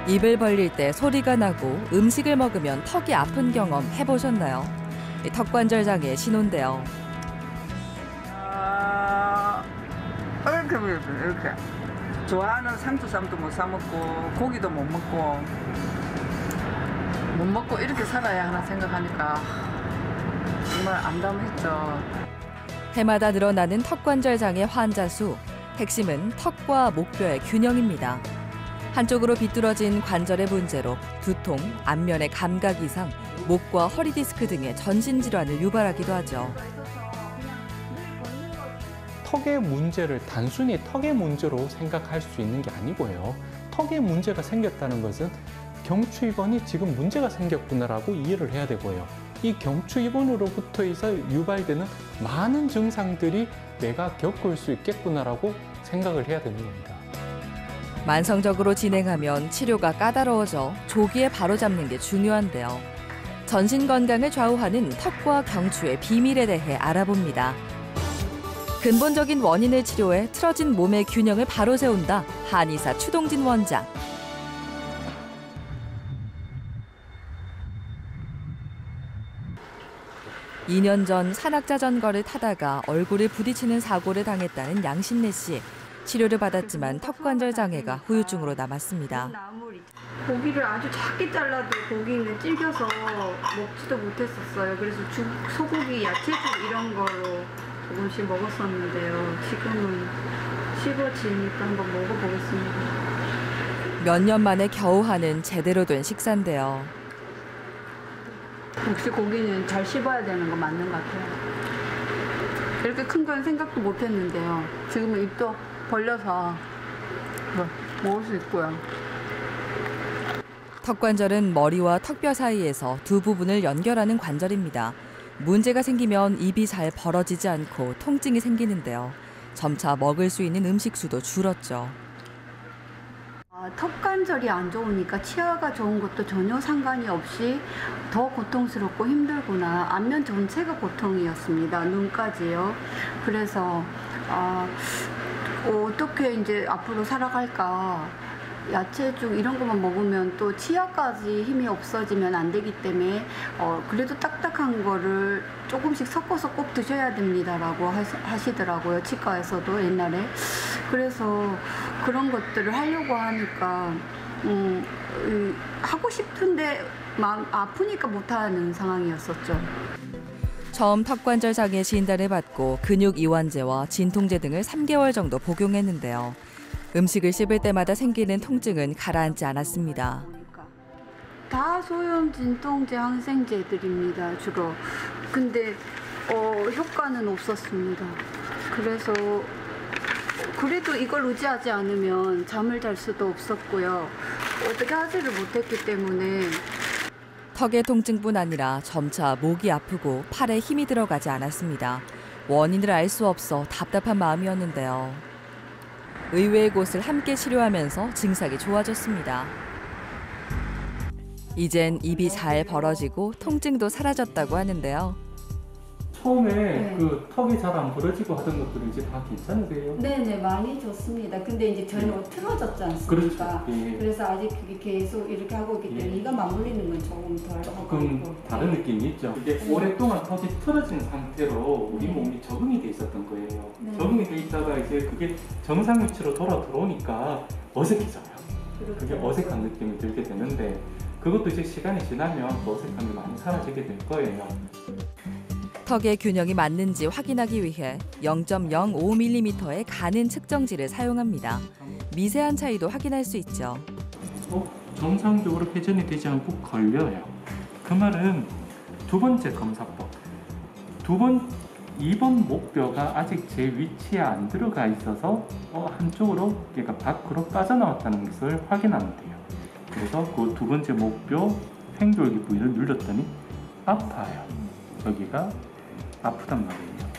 입을 벌릴 때 소리가 나고 음식을 먹으면 턱이 아픈 경험 해보셨나요? 턱관절 장애의 신호인데요. 이렇게 좋아하는 상추쌈도 못 사 먹고 고기도 못 먹고 이렇게 살아야 하나 생각하니까 정말 암담했죠. 해마다 늘어나는 턱관절 장애 환자 수. 핵심은 턱과 목뼈의 균형입니다. 한쪽으로 비뚤어진 관절의 문제로 두통, 안면의 감각 이상, 목과 허리 디스크 등의 전신 질환을 유발하기도 하죠. 턱의 문제를 단순히 턱의 문제로 생각할 수 있는 게 아니고요. 턱에 문제가 생겼다는 것은 경추 입원이 지금 문제가 생겼구나라고 이해를 해야 되고요. 이 경추 입원으로부터 유발되는 많은 증상들이 내가 겪을 수 있겠구나라고 생각을 해야 되는 겁니다. 만성적으로 진행하면 치료가 까다로워져 조기에 바로잡는 게 중요한데요. 전신 건강을 좌우하는 턱과 경추의 비밀에 대해 알아봅니다. 근본적인 원인을 치료해 틀어진 몸의 균형을 바로 세운다. 한의사 추동진 원장. (2년) 전 산악자전거를 타다가 얼굴을 부딪히는 사고를 당했다는 양신래 씨. 치료를 받았지만 턱관절 장애가 후유증으로 남았습니다. 고기를 아주 작게 잘라도 고기는 질겨서 먹지도 못했었어요. 그래서 죽, 소고기, 야채죽 이런 거로 조금씩 먹었었는데요. 지금은 씹어지니까 한번 먹어보겠습니다. 몇 년 만에 겨우 하는 제대로 된 식사인데요. 역시 고기는 잘 씹어야 되는 거 맞는 것 같아요. 이렇게 큰 건 생각도 못했는데요. 지금은 입도 벌려서 먹을 수 있고요. 턱관절은 머리와 턱뼈 사이에서 두 부분을 연결하는 관절입니다. 문제가 생기면 입이 잘 벌어지지 않고 통증이 생기는데요. 점차 먹을 수 있는 음식 수도 줄었죠. 턱관절이 안 좋으니까 치아가 좋은 것도 전혀 상관이 없이 더 고통스럽고 힘들구나. 안면 전체가 고통이었습니다. 눈까지요. 그래서 어떻게 이제 앞으로 살아갈까. 야채죽 이런 것만 먹으면 또 치아까지 힘이 없어지면 안 되기 때문에 그래도 딱딱한 거를 조금씩 섞어서 꼭 드셔야 됩니다라고 하시더라고요. 치과에서도 옛날에. 그래서 그런 것들을 하려고 하니까 하고 싶은데 마음 아프니까 못하는 상황이었었죠. 처음 턱관절 장애 진단을 받고 근육 이완제와 진통제 등을 3개월 정도 복용했는데요. 음식을 씹을 때마다 생기는 통증은 가라앉지 않았습니다. 다 소염 진통제 항생제들입니다, 주로. 근데 효과는 없었습니다. 그래서 그래도 이걸 의지하지 않으면 잠을 잘 수도 없었고요. 어떻게 하지를 못했기 때문에. 턱의 통증뿐 아니라 점차 목이 아프고 팔에 힘이 들어가지 않았습니다. 원인을 알 수 없어 답답한 마음이었는데요. 의외의 곳을 함께 치료하면서 증상이 좋아졌습니다. 이젠 입이 잘 벌어지고 통증도 사라졌다고 하는데요. 처음에 네. 그 턱이 잘 안 벌어지고 하던 것들은 이제 다 괜찮으세요? 네네, 많이 좋습니다. 근데 이제 전혀 틀어졌지 않습니까? 그렇죠. 예. 그래서 아직 그게 계속 이렇게 하고 있기 때문에 이가 맞물리는 건 조금 덜 하고 조금 있고. 다른 느낌이 있죠. 이게 오랫동안 턱이 틀어진 상태로 우리 몸이 적응이 돼 있었던 거예요. 네. 적응이 돼 있다가 이제 그게 정상 위치로 들어오니까 어색해져요. 그게 어색한 느낌이 들게 되는데 그것도 이제 시간이 지나면 그 어색함이 많이 사라지게 될 거예요. 턱의 균형이 맞는지 확인하기 위해 0.05mm의 가는 측정지를 사용합니다. 미세한 차이도 확인할 수 있죠. 정상적으로 회전이 되지 않고 걸려요. 그 말은 두 번째 검사법. 2번 목뼈가 아직 제 위치에 안 들어가 있어서 한쪽으로 그러니까 밖으로 빠져나왔다는 것을 확인하면 돼요. 그래서 그 두 번째 목뼈 횡돌기 부위를 눌렀더니 아파요. 여기가 아프단 말이에요.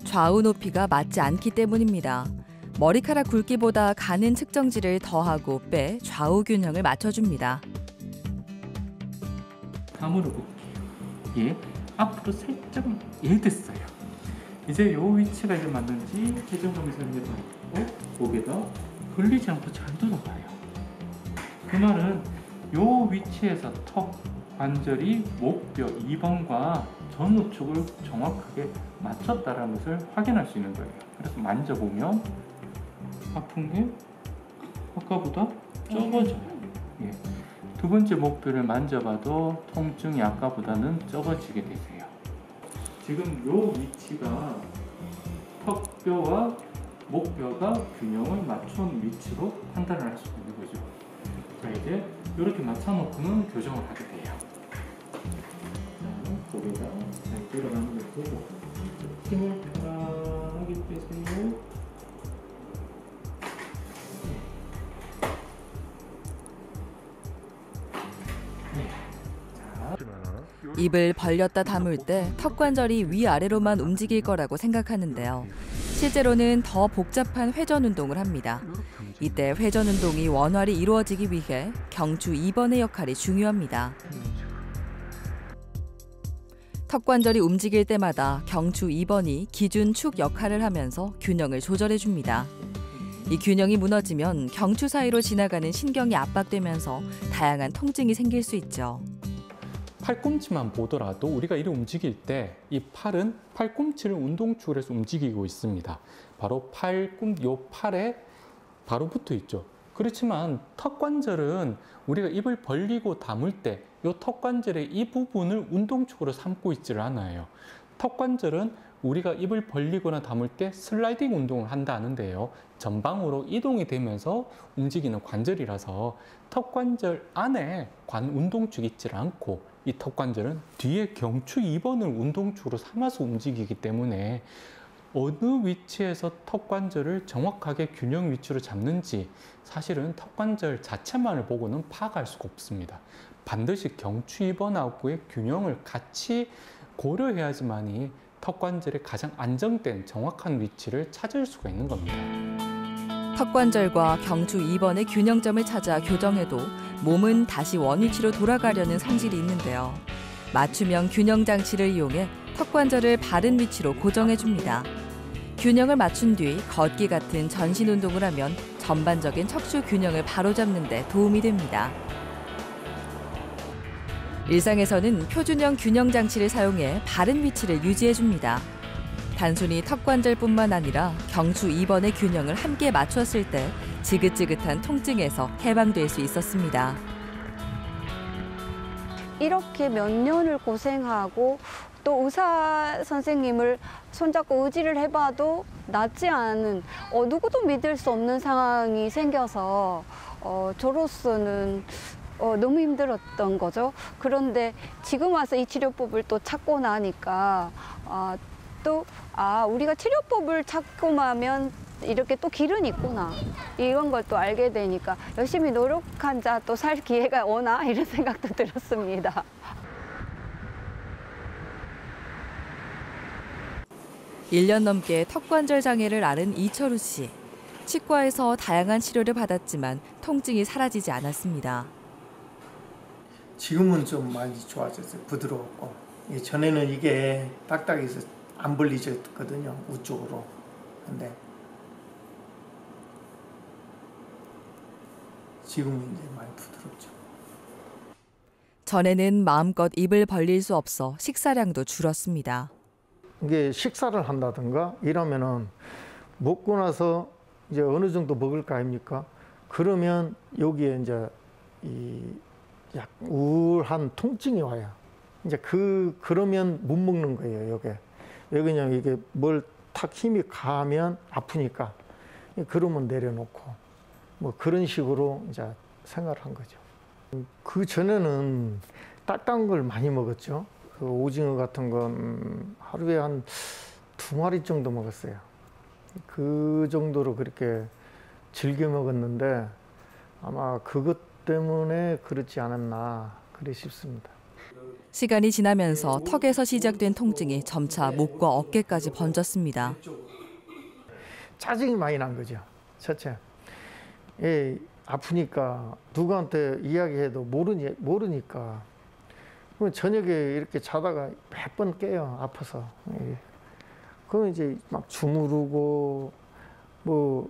좌우 높이가 맞지 않기 때문입니다. 머리카락 굵기보다 가는 측정지를 더하고 빼 좌우 균형을 맞춰줍니다. 다음으로 볼게요. 예, 앞으로 살짝 됐어요. 이제 요 위치가 이제 맞는지 회전감에서 이제 맞고 목에다 걸리지 않고 잘 들어가요. 그 말은 요 위치에서 턱 관절이 목뼈 2번과 전우측을 정확하게 맞췄다는 것을 확인할 수 있는 거예요. 그래서 만져보면 아픈 게 아까보다 적어져요. 예. 두 번째 목뼈를 만져봐도 통증이 아까보다는 적어지게 되세요. 지금 요 위치가 턱뼈와 목뼈가 균형을 맞춘 위치로 판단을 할 수 있는 거죠. 자, 이제 이렇게 맞춰놓고는 교정을 하게 돼요. 자, 고개가 잘 들어가는 걸 보고 힘을 편안하게 빼세요. 입을 벌렸다 다물 때 턱관절이 위아래로만 움직일 거라고 생각하는데요. 실제로는 더 복잡한 회전 운동을 합니다. 이때 회전 운동이 원활히 이루어지기 위해 경추 2번의 역할이 중요합니다. 턱관절이 움직일 때마다 경추 2번이 기준 축 역할을 하면서 균형을 조절해 줍니다. 이 균형이 무너지면 경추 사이로 지나가는 신경이 압박되면서 다양한 통증이 생길 수 있죠. 팔꿈치만 보더라도 우리가 이렇게 움직일 때 이 팔은 팔꿈치를 운동축을 해서 움직이고 있습니다. 바로 요 팔에 바로 붙어 있죠. 그렇지만 턱관절은 우리가 입을 벌리고 다물 때 이 턱관절의 이 부분을 운동축으로 삼고 있지를 않아요. 턱관절은 우리가 입을 벌리거나 다물 때 슬라이딩 운동을 한다는데요. 전방으로 이동이 되면서 움직이는 관절이라서 턱관절 안에 운동축이 있지 않고 이 턱관절은 뒤에 경추 2번을 운동축으로 삼아서 움직이기 때문에 어느 위치에서 턱관절을 정확하게 균형 위치로 잡는지 사실은 턱관절 자체만을 보고는 파악할 수가 없습니다. 반드시 경추 2번하고의 균형을 같이 고려해야지만이 턱관절의 가장 안정된 정확한 위치를 찾을 수가 있는 겁니다. 턱관절과 경추 2번의 균형점을 찾아 교정해도 몸은 다시 원위치로 돌아가려는 성질이 있는데요. 맞춤형 균형 장치를 이용해 턱관절을 바른 위치로 고정해 줍니다. 균형을 맞춘 뒤 걷기 같은 전신 운동을 하면 전반적인 척추 균형을 바로잡는 데 도움이 됩니다. 일상에서는 표준형 균형 장치를 사용해 바른 위치를 유지해 줍니다. 단순히 턱관절뿐만 아니라 경추 2번의 균형을 함께 맞췄을 때 지긋지긋한 통증에서 해방될 수 있었습니다. 이렇게 몇 년을 고생하고 또 의사 선생님을 손잡고 의지를 해봐도 낫지 않은 누구도 믿을 수 없는 상황이 생겨서 저로서는 너무 힘들었던 거죠. 그런데 지금 와서 이 치료법을 또 찾고 나니까 우리가 치료법을 찾고 나면 이렇게 또 길은 있구나 이런 걸 또 알게 되니까 열심히 노력한 자 또 살 기회가 오나 이런 생각도 들었습니다. 일 년 넘게 턱관절 장애를 앓은 이철우 씨. 치과에서 다양한 치료를 받았지만 통증이 사라지지 않았습니다. 지금은 좀 많이 좋아졌어요. 부드럽고. 전에는 이게 딱딱해서 안 벌리졌거든요. 우쪽으로. 근데 지금은 이제 많이 부드럽죠. 전에는 마음껏 입을 벌릴 수 없어 식사량도 줄었습니다. 이게 식사를 한다든가 이러면은 먹고 나서 이제 어느 정도 먹을 거 아닙니까? 그러면 여기에 이제 약 우울한 통증이 와요. 이제 그러면 못 먹는 거예요, 요게. 왜 그러냐면 이게 뭘 탁 힘이 가면 아프니까. 그러면 내려놓고. 뭐 그런 식으로 이제 생활을 한 거죠. 그 전에는 딱딱한 걸 많이 먹었죠. 그 오징어 같은 건 하루에 한 2마리 정도 먹었어요. 그 정도로 그렇게 즐겨 먹었는데 아마 그것 때문에 그렇지 않았나 그래 싶습니다. 시간이 지나면서 턱에서 시작된 통증이 점차 목과 어깨까지 번졌습니다. 짜증이 많이 난 거죠. 첫째, 아프니까 누구한테 이야기해도 모르니까. 그럼 저녁에 이렇게 자다가 몇 번 깨요. 아파서. 그럼 이제 막 주무르고 뭐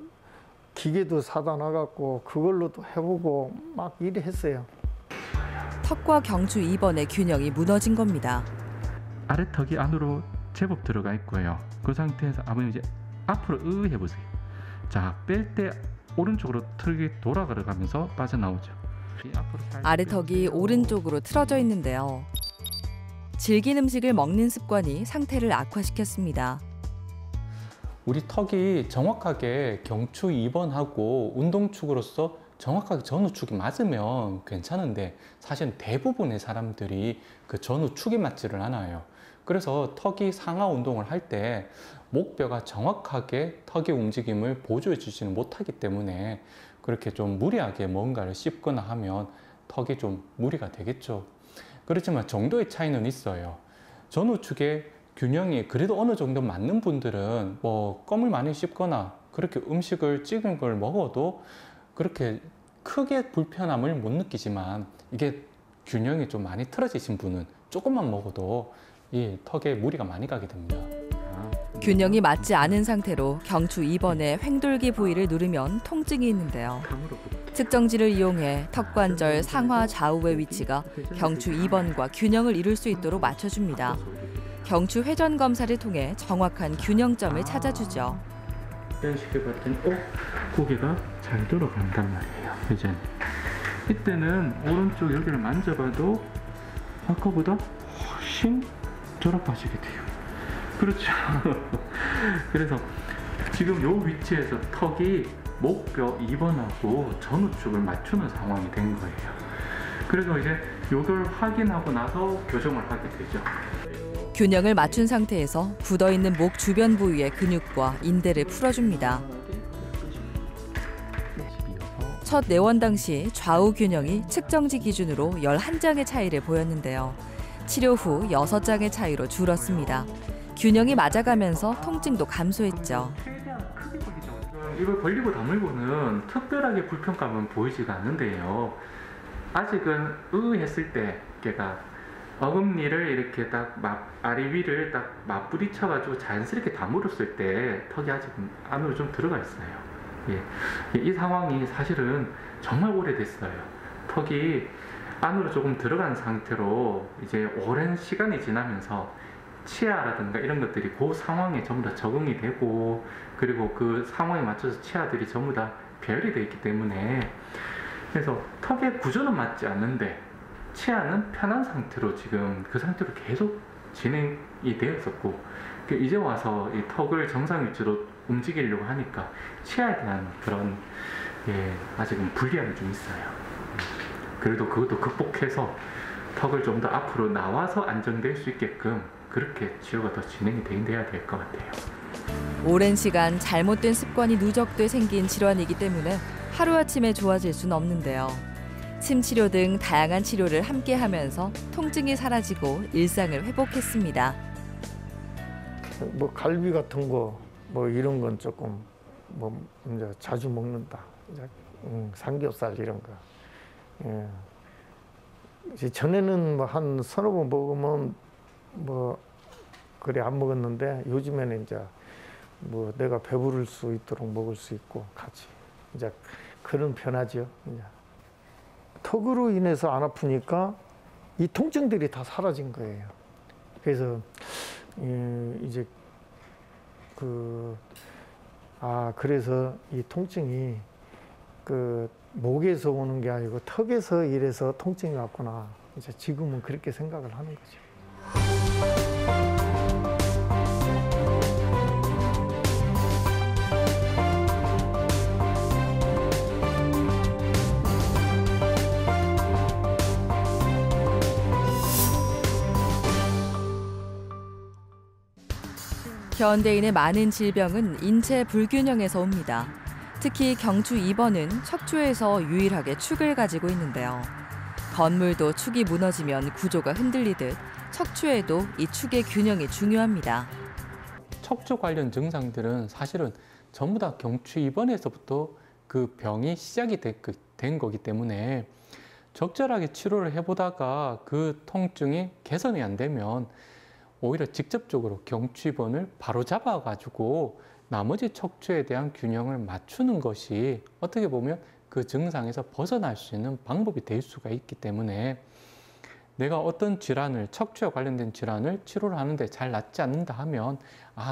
기계도 사다 놔갖고 그걸로도 해보고 막 이래 했어요. 턱과 경추 2번의 균형이 무너진 겁니다. 아래턱이 안으로 제법 들어가 있고요. 그 상태에서 아버님 이제 앞으로 해보세요. 자, 뺄 때 오른쪽으로 턱이 돌아가면서 빠져나오죠. 아래턱이 오른쪽으로 틀어져 있는데요. 질긴 음식을 먹는 습관이 상태를 악화시켰습니다. 우리 턱이 정확하게 경추 2번하고 운동축으로서 정확하게 전후축이 맞으면 괜찮은데 사실은 대부분의 사람들이 그 전후축이 맞지를 않아요. 그래서 턱이 상하 운동을 할 때 목뼈가 정확하게 턱의 움직임을 보조해 주지는 못하기 때문에 그렇게 좀 무리하게 뭔가를 씹거나 하면 턱이 좀 무리가 되겠죠. 그렇지만 정도의 차이는 있어요. 전후축의 균형이 그래도 어느 정도 맞는 분들은 뭐 껌을 많이 씹거나 그렇게 음식을 찌은 걸 먹어도 그렇게 크게 불편함을 못 느끼지만 이게 균형이 좀 많이 틀어지신 분은 조금만 먹어도 이 턱에 무리가 많이 가게 됩니다. 균형이 맞지 않은 상태로 경추 2번의 횡돌기 부위를 누르면 통증이 있는데요. 측정지를 이용해 턱관절 상하 좌우의 위치가 경추 2번과 균형을 이룰 수 있도록 맞춰줍니다. 경추 회전 검사를 통해 정확한 균형점을 찾아주죠. 시켜봤더니 고개가 잘 돌아간단 말이에요. 회전이. 이때는 오른쪽 여기를 만져봐도 아까보다 훨씬 졸아빠지게 돼요. 그렇죠. 그래서 지금 이 위치에서 턱이 목뼈 2번하고 전후축을 맞추는 상황이 된 거예요. 그래서 이제 이걸 확인하고 나서 교정을 하게 되죠. 균형을 맞춘 상태에서 굳어있는 목 주변 부위의 근육과 인대를 풀어줍니다. 첫 내원 당시 좌우 균형이 측정지 기준으로 11장의 차이를 보였는데요. 치료 후 6장의 차이로 줄었습니다. 균형이 맞아가면서 통증도 감소했죠. 이걸 벌리고 다물고는 특별하게 불편감은 보이지가 않는데요. 아직은 했을 때 걔가 어금니를 이렇게 딱 아래 위를 딱 맞부딪혀가지고 자연스럽게 다물었을 때 턱이 아직 안으로 좀 들어가 있어요. 예. 이 상황이 사실은 정말 오래됐어요. 턱이 안으로 조금 들어간 상태로 이제 오랜 시간이 지나면서 치아라든가 이런 것들이 그 상황에 전부 다 적응이 되고 그리고 그 상황에 맞춰서 치아들이 전부 다 배열이 되어 있기 때문에 그래서 턱의 구조는 맞지 않는데 치아는 편한 상태로 지금 그 상태로 계속 진행이 되었었고 이제 와서 이 턱을 정상 위치로 움직이려고 하니까 치아에 대한 그런 아직은 불리함이 좀 있어요. 그래도 그것도 극복해서 턱을 좀 더 앞으로 나와서 안정될 수 있게끔 그렇게 치료가 더 진행이 돼야 될 것 같아요. 오랜 시간 잘못된 습관이 누적돼 생긴 질환이기 때문에 하루아침에 좋아질 수는 없는데요. 침 치료 등 다양한 치료를 함께 하면서 통증이 사라지고 일상을 회복했습니다. 뭐 갈비 같은 거 뭐 이런 건 조금 뭐 이제 자주 먹는다. 이제 삼겹살 이런 거. 예. 이제 전에는 뭐 한 서너 번 먹으면 뭐 그래 안 먹었는데 요즘에는 이제 뭐 내가 배부를 수 있도록 먹을 수 있고 같이 이제 그런 변화죠. 이제. 턱으로 인해서 안 아프니까 이 통증들이 다 사라진 거예요. 그래서 이제 그래서 이 통증이 그 목에서 오는 게 아니고 턱에서 이래서 통증이 왔구나. 이제 지금은 그렇게 생각을 하는 거죠. 현대인의 많은 질병은 인체 불균형에서 옵니다. 특히 경추 2번은 척추에서 유일하게 축을 가지고 있는데요. 건물도 축이 무너지면 구조가 흔들리듯 척추에도 이 축의 균형이 중요합니다. 척추 관련 증상들은 사실은 전부 다 경추 2번에서부터 그 병이 시작이 된 거기 때문에 적절하게 치료를 해보다가 그 통증이 개선이 안 되면 오히려 직접적으로 경추 2번을 바로 잡아가지고 나머지 척추에 대한 균형을 맞추는 것이 어떻게 보면 그 증상에서 벗어날 수 있는 방법이 될 수가 있기 때문에 내가 어떤 질환을, 척추에 관련된 질환을 치료를 하는데 잘 낫지 않는다 하면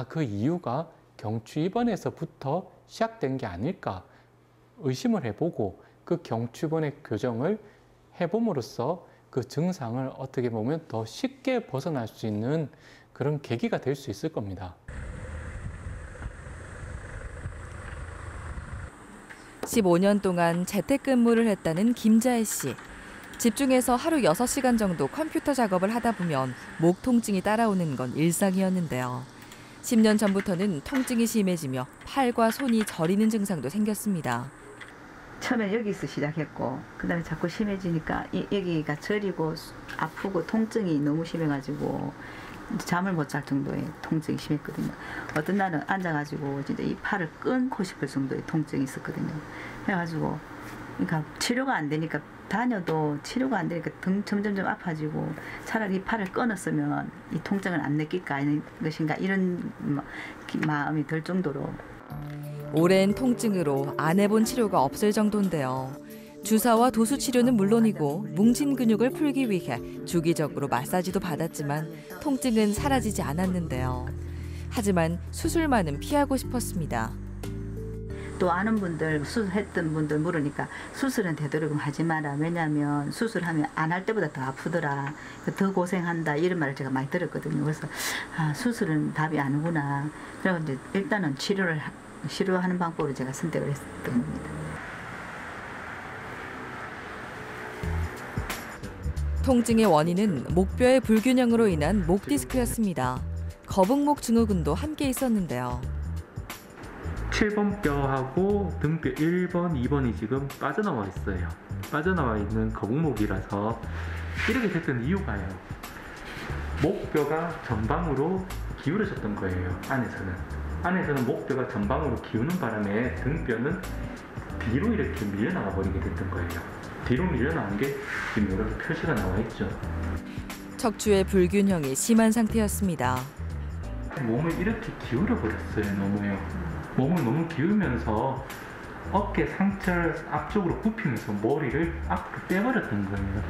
그 이유가 경추 입원에서부터 시작된 게 아닐까 의심을 해보고 그 경추 입원의 교정을 해봄으로써 그 증상을 어떻게 보면 더 쉽게 벗어날 수 있는 그런 계기가 될 수 있을 겁니다. 15년 동안 재택근무를 했다는 김자혜 씨. 집중해서 하루 6시간 정도 컴퓨터 작업을 하다 보면 목 통증이 따라오는 건 일상이었는데요. 10년 전부터는 통증이 심해지며 팔과 손이 저리는 증상도 생겼습니다. 처음에 여기서 시작했고 그다음에 자꾸 심해지니까 여기가 저리고 아프고 통증이 너무 심해가지고 잠을 못 잘 정도의 통증이 심했거든요. 어떤 날은 앉아가지고 진짜 이 팔을 끊고 싶을 정도의 통증이 있었거든요. 그래가지고 그러니까 치료가 안 되니까 다녀도 치료가 안 되니까 점점 아파지고 차라리 이 팔을 끊었으면 이 통증을 안 느낄까 하는 것인가 이런 마음이 들 정도로. 오랜 통증으로 안 해본 치료가 없을 정도인데요. 주사와 도수 치료는 물론이고 뭉친 근육을 풀기 위해 주기적으로 마사지도 받았지만 통증은 사라지지 않았는데요. 하지만 수술만은 피하고 싶었습니다. 또 아는 분들, 수술했던 분들 물으니까 수술은 되도록이면 하지 마라. 왜냐하면 수술하면 안 할 때보다 더 아프더라. 더 고생한다. 이런 말을 제가 많이 들었거든요. 그래서 수술은 답이 아니구나. 그래서 이제 일단은 치료하는 방법으로 제가 선택을 했던 겁니다. 통증의 원인은 목뼈의 불균형으로 인한 목 디스크였습니다. 거북목 증후군도 함께 있었는데요. 7번 뼈하고 등뼈 1번, 2번이 지금 빠져나와 있어요. 빠져나와 있는 거북목이라서 이렇게 됐던 이유가요. 목뼈가 전방으로 기울어졌던 거예요. 안에서는 목뼈가 전방으로 기우는 바람에 등뼈는 뒤로 이렇게 밀려나가 버리게 됐던 거예요. 뒤로 밀려나온 게 지금 이렇게 표시가 나와 있죠. 척추의 불균형이 심한 상태였습니다. 몸을 이렇게 기울여 버렸어요. 몸을 너무 기울면서 어깨 상체를 앞쪽으로 굽히면서 머리를 앞으로 빼버렸던 거예요.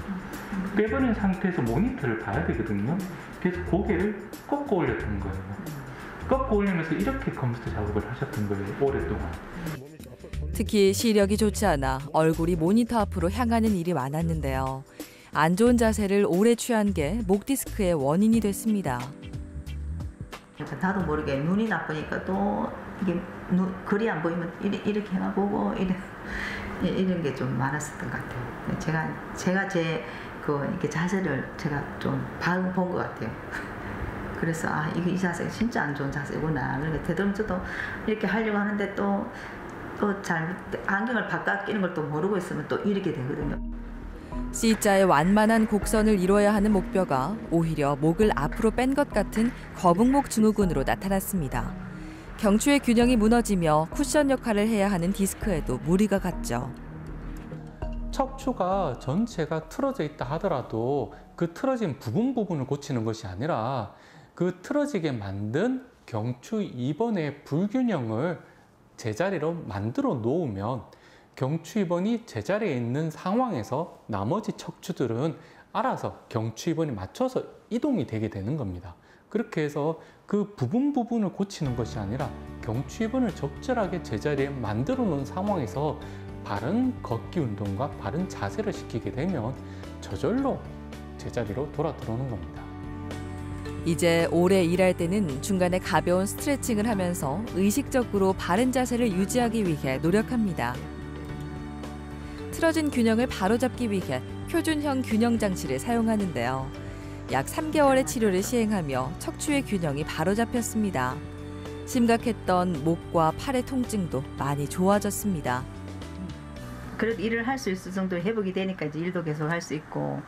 빼버린 상태에서 모니터를 봐야 되거든요. 그래서 고개를 꺾고 올렸던 거예요. 꺾고 올리면서 이렇게 컴퓨터 작업을 하셨던 거예요. 오랫동안. 특히 시력이 좋지 않아 얼굴이 모니터 앞으로 향하는 일이 많았는데요. 안 좋은 자세를 오래 취한 게 목 디스크의 원인이 됐습니다. 나도 모르게 눈이 나쁘니까 또 이게 글이 안 보이면 이렇게 해보고 이런 게 좀 많았었던 것 같아요. 제가 제 이렇게 자세를 제가 좀 본 것 같아요. 그래서 이 자세가 진짜 안 좋은 자세구나. 그러니까 되도록 저도 이렇게 하려고 하는데 또 잘 안경을 바꿔 끼는 걸 또 모르고 있으면 또 이렇게 되거든요. C자의 완만한 곡선을 이뤄야 하는 목뼈가 오히려 목을 앞으로 뺀 것 같은 거북목 증후군으로 나타났습니다. 경추의 균형이 무너지며 쿠션 역할을 해야 하는 디스크에도 무리가 갔죠. 척추가 전체가 틀어져 있다 하더라도 그 틀어진 부분을 고치는 것이 아니라 그 틀어지게 만든 경추 입원의 불균형을 제자리로 만들어 놓으면 경추 입원이 제자리에 있는 상황에서 나머지 척추들은 알아서 경추 입원에 맞춰서 이동이 되게 되는 겁니다. 그렇게 해서 그 부분을 고치는 것이 아니라 경추 입원을 적절하게 제자리에 만들어 놓은 상황에서 바른 걷기 운동과 바른 자세를 시키게 되면 저절로 제자리로 돌아 들어오는 겁니다. 이제 오래 일할 때는 중간에 가벼운 스트레칭을 하면서 의식적으로 바른 자세를 유지하기 위해 노력합니다. 틀어진 균형을 바로잡기 위해 표준형 균형 장치를 사용하는데요. 약 3개월의 치료를 시행하며 척추의 균형이 바로잡혔습니다. 심각했던 목과 팔의 통증도 많이 좋아졌습니다. 그래도 일을 할 수 있을 정도 회복이 되니까 이제 일도 계속 할 수 있고,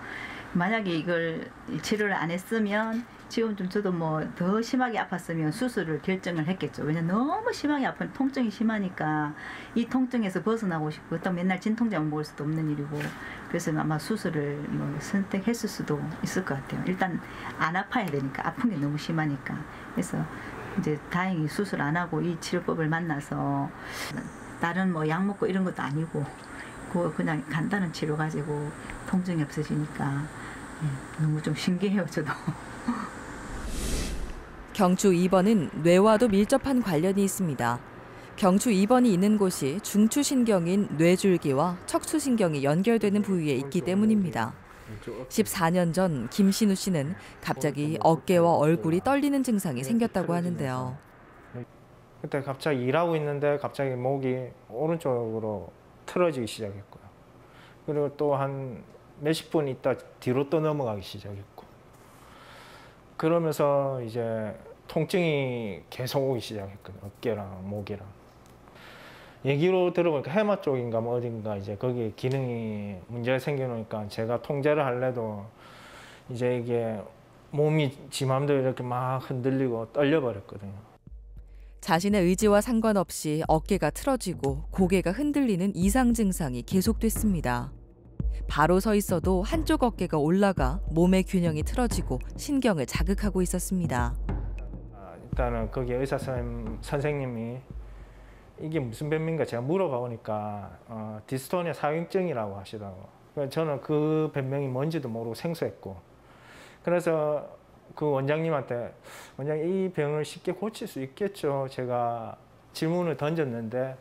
만약에 이걸 치료를 안 했으면 지금 좀 저도 뭐 더 심하게 아팠으면 수술을 결정을 했겠죠. 왜냐면 너무 심하게 아픈 통증이 심하니까 이 통증에서 벗어나고 싶고, 그렇다고 맨날 진통제만 먹을 수도 없는 일이고, 그래서 아마 수술을 뭐 선택했을 수도 있을 것 같아요. 일단 안 아파야 되니까, 아픈 게 너무 심하니까. 그래서 이제 다행히 수술 안 하고 이 치료법을 만나서 다른 뭐 약 먹고 이런 것도 아니고 그냥 간단한 치료 가지고 통증이 없어지니까 너무 좀 신기해요, 저도. 경추 2번은 뇌와도 밀접한 관련이 있습니다. 경추 2번이 있는 곳이 중추신경인 뇌줄기와 척추신경이 연결되는 부위에 있기 때문입니다. 14년 전 김신우 씨는 갑자기 어깨와 얼굴이 떨리는 증상이 생겼다고 하는데요. 그때 갑자기 일하고 있는데 갑자기 목이 오른쪽으로 틀어지기 시작했고요. 그리고 또 한 몇십 분 있다 뒤로 또 넘어가기 시작했고, 그러면서 이제 통증이 계속 오기 시작했거든요. 어깨랑 목이랑. 얘기로 들어보니까 해마 쪽인가 뭐 어딘가 이제 거기에 기능이 문제가 생겨놓으니까 제가 통제를 할래도 이제 이게 몸이 지 맘대로 이렇게 막 흔들리고 떨려버렸거든요. 자신의 의지와 상관없이 어깨가 틀어지고 고개가 흔들리는 이상 증상이 계속됐습니다. 바로 서 있어도 한쪽 어깨가 올라가 몸의 균형이 틀어지고 신경을 자극하고 있었습니다. 일단은 거기 의사 선생님이 이게 무슨 병인가 제가 물어봐 보니까 디스토니아 사경증이라고 하시더라고요. 저는 그 병명이 뭔지도 모르고 생소했고, 그래서 그 원장님한테 원장님 이 병을 쉽게 고칠 수 있겠죠? 제가 질문을 던졌는데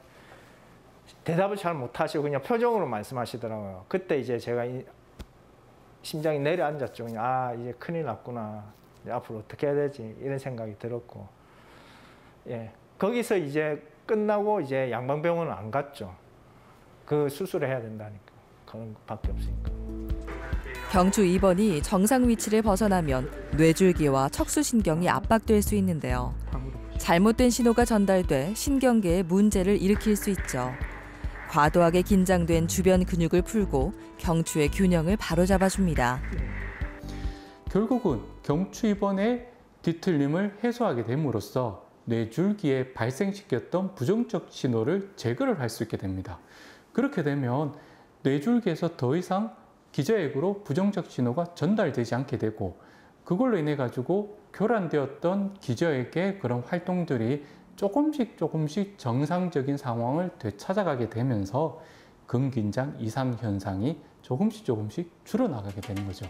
대답을 잘 못하시고 그냥 표정으로 말씀하시더라고요. 그때 이제 제가 심장이 내려앉았죠. 그냥 이제 큰일 났구나. 이제 앞으로 어떻게 해야 되지? 이런 생각이 들었고, 예, 거기서 이제 끝나고 이제 양방병원은 안 갔죠. 그 수술을 해야 된다니까. 그런 것밖에 없으니까. 경추 2번이 정상 위치를 벗어나면 뇌줄기와 척수신경이 압박될 수 있는데요. 잘못된 신호가 전달돼 신경계에 문제를 일으킬 수 있죠. 과도하게 긴장된 주변 근육을 풀고 경추의 균형을 바로잡아줍니다. 결국은 경추 2번의 뒤틀림을 해소하게 됨으로써 뇌줄기에 발생시켰던 부정적 신호를 제거를 할 수 있게 됩니다. 그렇게 되면 뇌줄기에서 더 이상 기저액으로 부정적 신호가 전달되지 않게 되고, 그걸로 인해 가지고 교란되었던 기저액의 그런 활동들이 조금씩 정상적인 상황을 되찾아가게 되면서 근긴장 이상 현상이 조금씩 줄어나가게 되는 거죠.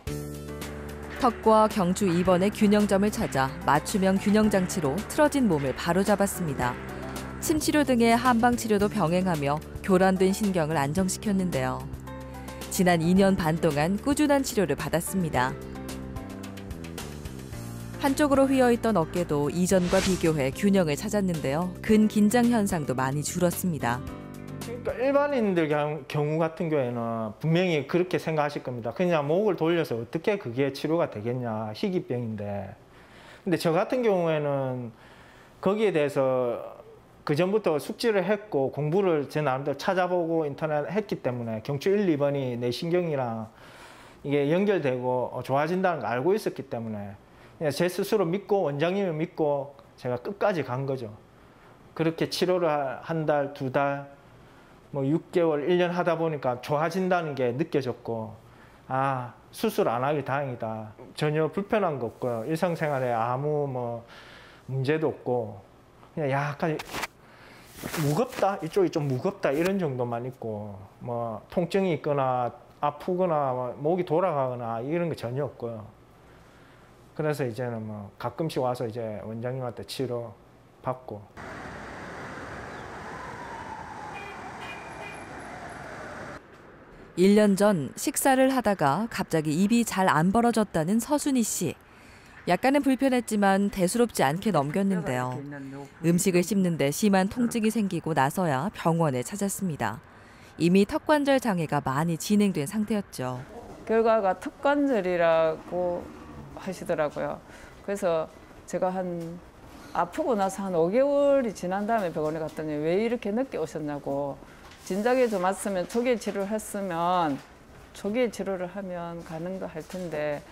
턱과 경추 2번의 균형점을 찾아 맞춤형 균형 장치로 틀어진 몸을 바로잡았습니다. 침치료 등의 한방 치료도 병행하며 교란된 신경을 안정시켰는데요. 지난 2년 반 동안 꾸준한 치료를 받았습니다. 한쪽으로 휘어있던 어깨도 이전과 비교해 균형을 찾았는데요. 근긴장 현상도 많이 줄었습니다. 그러니까 일반인들 경우 같은 경우에는 분명히 그렇게 생각하실 겁니다. 그냥 목을 돌려서 어떻게 그게 치료가 되겠냐, 희귀병인데. 근데 저 같은 경우에는 거기에 대해서 그전부터 숙지를 했고 공부를 제 나름대로 찾아보고 인터넷 했기 때문에 경추 1, 2번이 뇌신경이랑 이게 연결되고 좋아진다는 걸 알고 있었기 때문에 그냥 제 스스로 믿고 원장님을 믿고 제가 끝까지 간 거죠. 그렇게 치료를 한 달, 두 달, 뭐 6개월, 1년 하다 보니까 좋아진다는 게 느껴졌고, 수술 안 하길 다행이다. 전혀 불편한 거 없고요. 일상생활에 아무 뭐 문제도 없고, 그냥 약간 무겁다, 이쪽이 좀 무겁다 이런 정도만 있고, 뭐 통증이 있거나 아프거나 목이 돌아가거나 이런 게 전혀 없고요. 그래서 이제는 뭐 가끔씩 와서 이제 원장님한테 치료 받고. 일 년 전 식사를 하다가 갑자기 입이 잘 안 벌어졌다는 서순희 씨. 약간은 불편했지만 대수롭지 않게 넘겼는데요. 음식을 씹는데 심한 통증이 생기고 나서야 병원에 찾았습니다. 이미 턱관절 장애가 많이 진행된 상태였죠. 결과가 턱관절이라고 하시더라고요. 그래서 제가 아프고 나서 한 5개월이 지난 다음에 병원에 갔더니 왜 이렇게 늦게 오셨냐고, 진작에 좀 왔으면 초기에 치료를 했으면 초기에 치료를 하면 가능도 할 텐데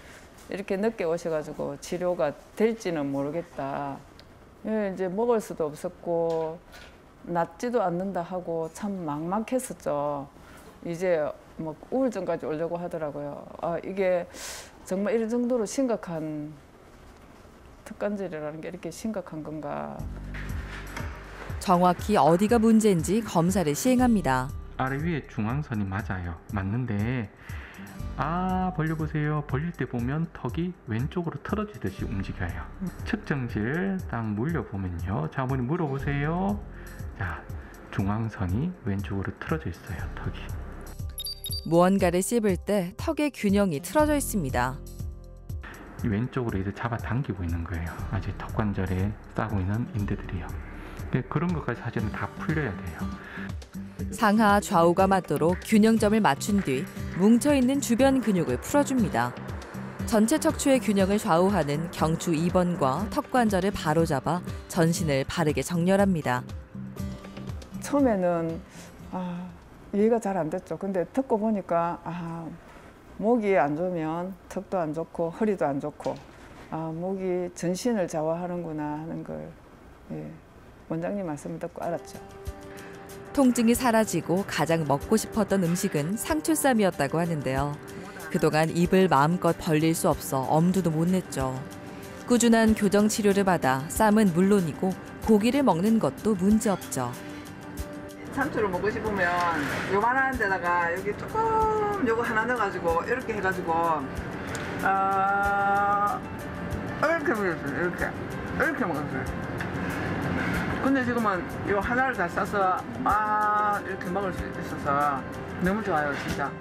이렇게 늦게 오셔가지고 치료가 될지는 모르겠다. 이제 먹을 수도 없었고 낫지도 않는다 하고 참 막막했었죠. 이제 뭐 우울증까지 오려고 하더라고요. 이게 정말 이런 정도로 심각한 턱관절이라는 게 이렇게 심각한 건가. 정확히 어디가 문제인지 검사를 시행합니다. 아래 위에 중앙선이 맞는데 벌려보세요. 벌릴 때 보면 턱이 왼쪽으로 틀어지듯이 움직여요. 측정지를 딱 물려보면요. 자, 어머니 물어보세요. 자, 중앙선이 왼쪽으로 틀어져 있어요. 턱이. 무언가를 씹을 때 턱의 균형이 틀어져 있습니다. 왼쪽으로 이제 잡아당기고 있는 거예요. 아직 턱관절에 싸고 있는 인대들이요. 그런 것까지 사실은 다 풀려야 돼요. 상하 좌우가 맞도록 균형점을 맞춘 뒤 뭉쳐있는 주변 근육을 풀어줍니다. 전체 척추의 균형을 좌우하는 경추 2번과 턱관절을 바로잡아 전신을 바르게 정렬합니다. 처음에는 이해가 잘 안 됐죠. 근데 듣고 보니까 목이 안 좋으면 턱도 안 좋고 허리도 안 좋고 목이 전신을 좌우하는구나 하는 걸 원장님 말씀을 듣고 알았죠. 통증이 사라지고 가장 먹고 싶었던 음식은 상추쌈이었다고 하는데요. 그동안 입을 마음껏 벌릴 수 없어 엄두도 못 냈죠. 꾸준한 교정 치료를 받아 쌈은 물론이고 고기를 먹는 것도 문제없죠. 상추를 먹고 싶으면 요만한 데다가 여기 조금 요거 하나 넣어가지고 이렇게 해가지고 이렇게 먹었어요. 이렇게 먹었어요. 근데 지금은 요 하나를 다 싸서 이렇게 먹을 수 있어서 너무 좋아요, 진짜.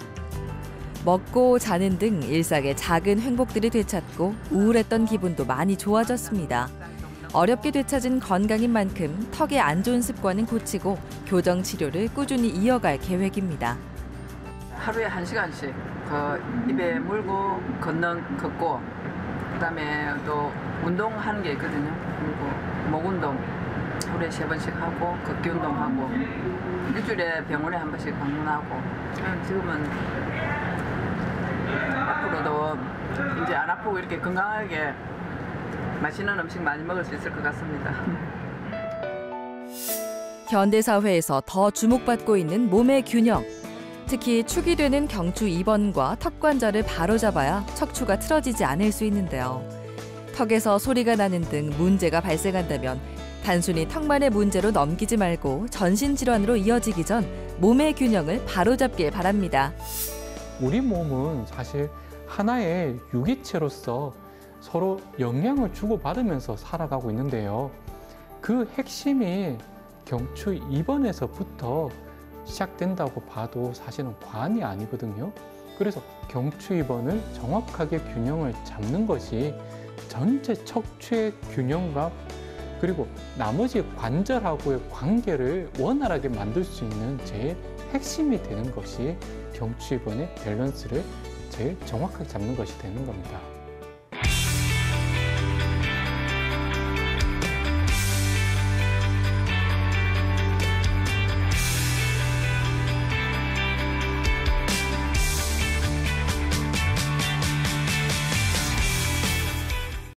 먹고 자는 등 일상의 작은 행복들이 되찾고 우울했던 기분도 많이 좋아졌습니다. 어렵게 되찾은 건강인 만큼 턱의 안 좋은 습관은 고치고 교정 치료를 꾸준히 이어갈 계획입니다. 하루에 1시간씩 그 입에 물고 걷고 그다음에 또 운동하는 게 있거든요. 그리고 목 운동 하루에 3번씩 하고 걷기 운동하고 일주일에 병원에 한 번씩 방문하고 지금은 앞으로도 이제 안 아프고 이렇게 건강하게 맛있는 음식 많이 먹을 수 있을 것 같습니다. 현대사회에서 더 주목받고 있는 몸의 균형. 특히 축이 되는 경추 2번과 턱관절을 바로잡아야 척추가 틀어지지 않을 수 있는데요. 턱에서 소리가 나는 등 문제가 발생한다면 단순히 턱만의 문제로 넘기지 말고 전신 질환으로 이어지기 전 몸의 균형을 바로잡길 바랍니다. 우리 몸은 사실 하나의 유기체로서 서로 영향을 주고받으면서 살아가고 있는데요. 그 핵심이 경추 2번에서부터 시작된다고 봐도 사실은 과언이 아니거든요. 그래서 경추 2번을 정확하게 균형을 잡는 것이 전체 척추의 균형과 그리고 나머지 관절하고의 관계를 원활하게 만들 수 있는 제일 핵심이 되는 것이 경추 2번의 밸런스를 제일 정확하게 잡는 것이 되는 겁니다.